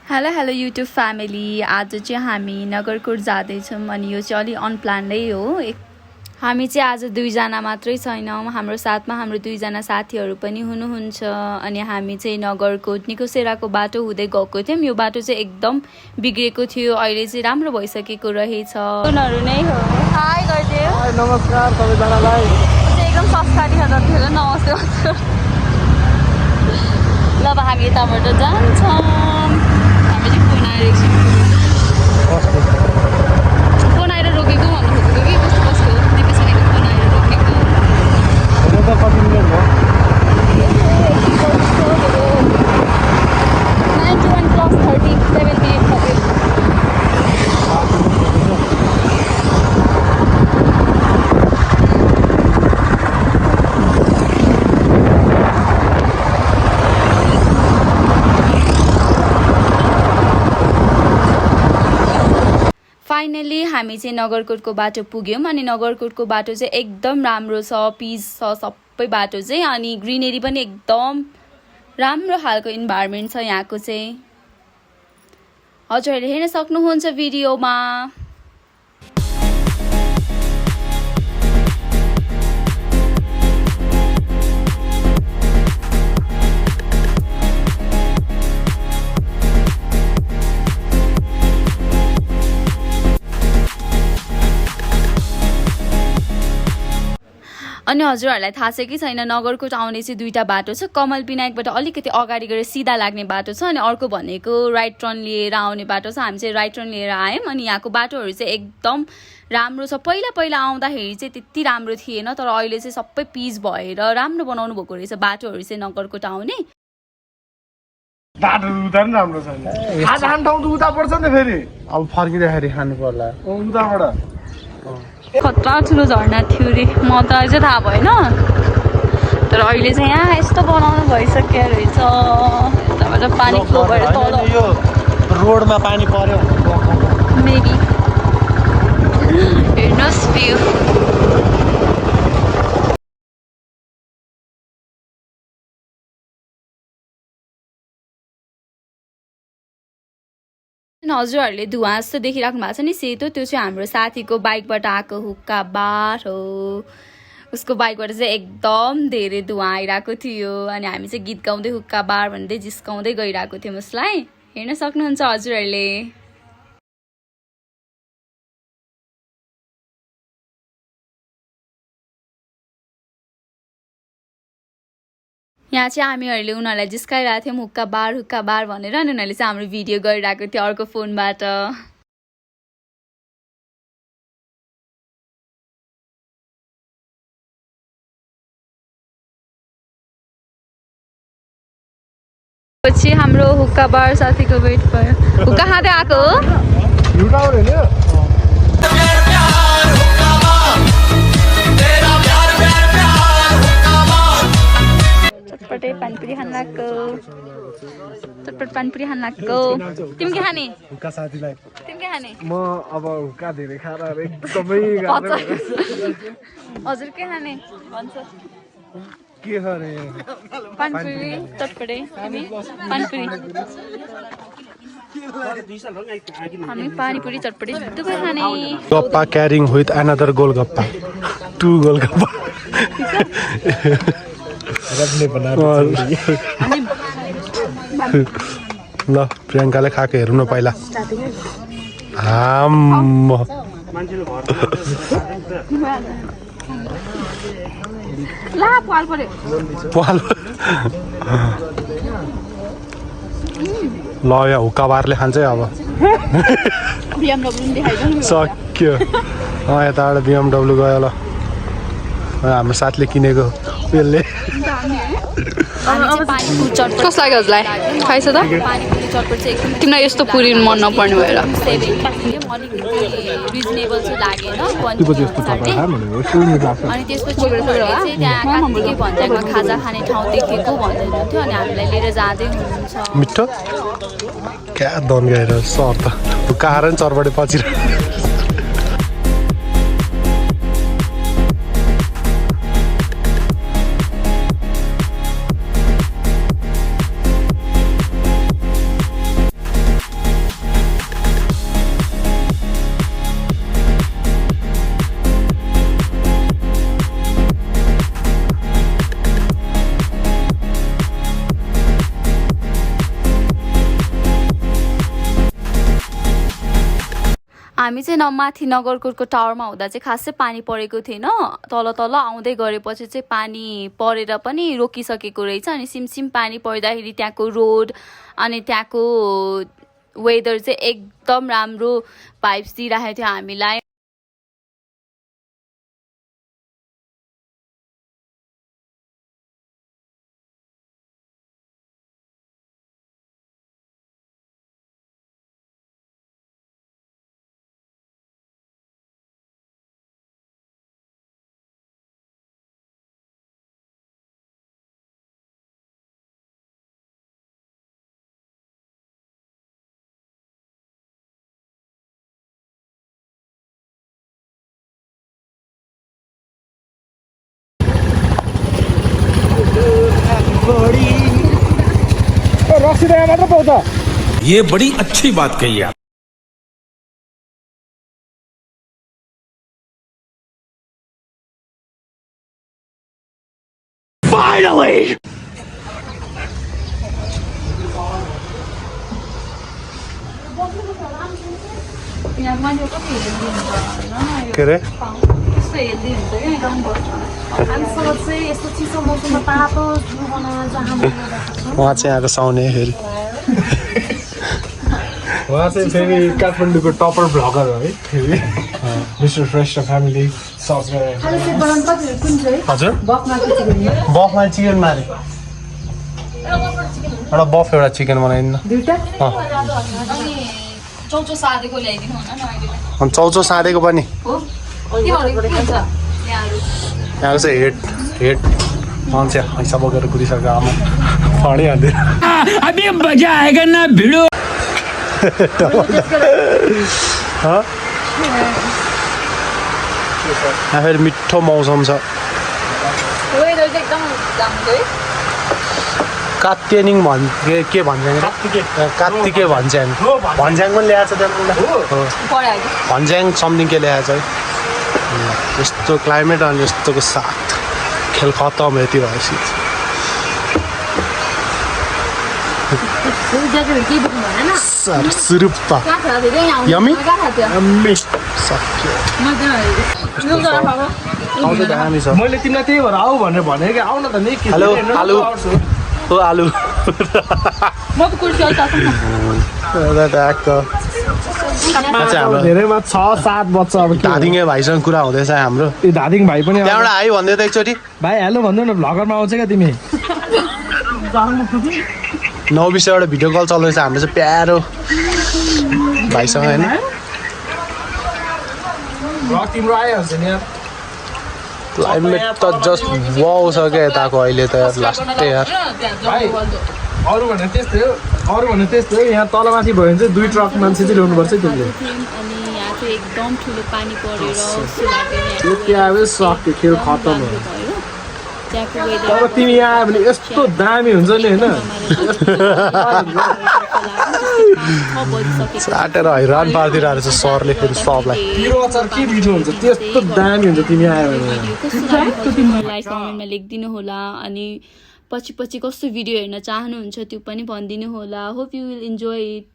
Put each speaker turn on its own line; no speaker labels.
Hello YouTube family. आज चाहिँ हामी नगरकोट जाँदैछौँ अनि यो चाहिँ अलि अनप्लान्डै हो। हामी चाहिँ आज दुईजना मात्रै छैनौँ, हाम्रो साथमा हाम्रो दुईजना साथीहरू पनि हुनुहुन्छ। अनि हामी चाहिँ नगरकोट निकोसेराको बाटो हुँदै गएको थियौँ। यो बाटो चाहिँ एकदम बिग्रेको थियो, अहिले चाहिँ राम्रो भइसकेको रहेछ। उनीहरू नै हो। हाई गरिदियो। हाई नमस्कार सबैजनालाई। एकदम संस्कारी हजार थियो। नमस्ते ल अब हामी यताबाट जान्छौँ। हामी चाहिँ फोन आएर फोन आएर रोकेको भन्नु खोजेको कि कस्तो कस्तो निकोसेराको फोन आएर रोकेको 91 plus 37 minutes अरे फाइनली हामी चाहिँ नगरकोटको बाटो पुग्यौँ। अनि नगरकोटको बाटो चाहिँ एकदम राम्रो छ, पिस छ सबै बाटो चाहिँ। अनि ग्रिनेरी पनि एकदम राम्रो खालको इन्भाइरोमेन्ट छ यहाँको चाहिँ। हजुरहरूले हेर्न सक्नुहुन्छ भिडियोमा। अनि हजुरहरूलाई थाहा छ कि छैन, नगरकोट आउने चाहिँ दुईटा बाटो छ। कमल विनायकबाट अलिकति अगाडि गएर सिधा लाग्ने बाटो छ अनि अर्को भनेको राइट टर्न लिएर आउने बाटो छ। हामी चाहिँ राइट टर्न लिएर आयौँ। अनि यहाँको बाटोहरू चाहिँ एकदम राम्रो छ। पहिला पहिला आउँदाखेरि चाहिँ त्यति राम्रो थिएन, तर अहिले चाहिँ सबै पिच भएर राम्रो बनाउनु भएको रहेछ बाटोहरू चाहिँ नगरकोट आउने।
बाटोहरू उता पनि राम्रो छैन। खान ठाउँ त उता पर्छ नि, फेरि अब फर्किँदाखेरि खानु पर्ला उताबाट।
खतरा ठुलो झर्ना थियो रे, म त अझै थाहा भएन। तर अहिले चाहिँ यहाँ यस्तो बनाउनु भइसक्यो रहेछ। यताबाट पानी फ्लो भएर तल
यो रोडमा पानी पर्यो
मेबी। हेर्नुहोस् भ्यू। हजुरहरूले धुवा जस्तो देखिराख्नु भएको छ नि सेतो, त्यो चाहिँ हाम्रो साथीको बाइकबाट आएको हुक्का बार हो। उसको बाइकबाट चाहिँ एकदम धेरै धुवा आइरहेको थियो। अनि हामी चाहिँ गीत गाउँदै हुक्का बार भन्दै जिस्काउँदै गइरहेको थियौँ उसलाई। हेर्न सक्नुहुन्छ हजुरहरूले। यहाँ चाहिँ हामीहरूले उनीहरूलाई जिस्काइरहेको थियौँ हुक्का बार भनेर। अनि उनीहरूले चाहिँ हाम्रो भिडियो गरिरहेको थियो अर्को फोनबाट। पछि हाम्रो हुक्का बार साथीको वेट भयो। हुक्का खाँदै आएको हो। चटपटे पानीपुरी खान लाग्यो। चटपट पानीपुरी खान लाग्यो। तिमी के खाने?
हुक्का साथीलाई।
तिमी के खाने?
म अब हुक्का धेरै खाएर एकदमै
हजुर के खाने भन्छ?
के छ रे?
पानीपुरी चटपटे। तिमी पानीपुरी? हामी पानीपुरी चटपटे दुवै खाने।
गप्पा carrying with another golgappa 2 golgappa. ल प्रियङ्काले खाएको हेरौँ न पहिला। ल यहाँ हुक्का बारले खान्छ है अब। सक्यो। यताबाट BMW गयो। ल हाम्रो साथले किनेको यसले।
कस्तो लाग्यो हजुरलाई? खाइछ त? तिमीलाई यस्तो पुरी मन नपर्ने भएर रिजनेबल चाहिँ लागेन। अनि त्यसपछि त्यहाँ कार्तिके भन्ज्याङमा खाजा खाने ठाउँ देखेको भन्दै हुनुहुन्थ्यो। अनि हामीलाई लिएर जाँदै हुनुहुन्छ।
मिठो क्या दन गएर सर त हुक्का खाएर नि चरपटे पछि।
हामी चाहिँ माथि नगरकोटको टावरमा हुँदा चाहिँ खासै पानी परेको थिएन तल तल आउँदै गरेपछि चाहिँ पानी परेर पनि रोकिसकेको रहेछ अनि सिमसिम पानी पर्दाखेरि त्यहाँको रोड अनि त्यहाँको वेदर चाहिँ एकदम राम्रो भाइब्स दिइरहेको थियो हामीलाई
ये बड़ी अच्छी बात कही आप Finally!
के रे उहाँ चाहिँ आएको साउने फेरि उहाँ चाहिँ फेरि काठमाडौँको टपर भ्लगर हो है फेरि मिस्टर फ्रेस्ट फ्यामिली सर्च गरेर हजुर बफमा चिकन मारे एउटा बफ एउटा चिकन बनाइदिनु
चौचो सादेको ल्याइदिनु हुन न अहिले
अनि चौचो साँधेको पनि यहाँको चाहिँ हेड मान्छे पैसा बोकेर कुदिसक्यो आमा फडी हाल्दै
अभी मजा आएगा ना भिडो
यहाँ फेरि मिठो मौसम छ कात्यानिङ के भन्छ कात्तिके भन्छ्याङ भन्ज्याङ पनि ल्याएको छ त्यहाँ भन्ज्याङ समथिङ के ल्याएको छ है यस्तो क्लाइमेट अनि यस्तोको साथ खेल खतम यति भएपछि सुरुप्पा यमी
मैले तिमीलाई त्यही भएर आऊ भनेर भनेको कि आउन त नि
हेलो आलु ओ आलु
धेरैमा 6-7 बच्चा अब
धादिङे भाइसँग कुरा हुँदैछ हाम्रो
धादिङ भाइ पनि
त्यहाँबाट आयो भन्दै त एकचोटि
भाइ हेलो भन्नु न भ्लगरमा आउँछ क्या तिमी
9:20 भिडियो कल चल्दैछ हाम्रो चाहिँ प्यारो भाइसँग होइन
तिम्रो आइहाल्छ नि यार
क्लाइमेट त जस्ट वाउ छ क्या यताको अहिले त लास्टै यार
भाइ अरू भने त्यस्तै हो यहाँ तलमाथि भयो भने चाहिँ 2 ट्रक मान्छे चाहिँ ल्याउनुपर्छ त्यसले
अनि यहाँ चाहिँ एकदम ठुलो पानी परेर
त्यो क्या हो सक्यो खेल खतम हो
त्यहाँको वेदर
अब तिमी यहाँ आयो भने यस्तो दामी हुन्छ नि होइन
साटेर हैरान पारिदिरहेको रहेछ सरले फेरि सबलाई
पिरो अचार के मिठो हुन्छ त्यस्तो दामी हुन्छ तिमी आयो भने
तिमीहरूलाई कमेन्टमा लेखिदिनु होला अनि पछि कस्तो भिडियो हेर्न चाहनुहुन्छ त्यो पनि भनिदिनु होला hope you will enjoy it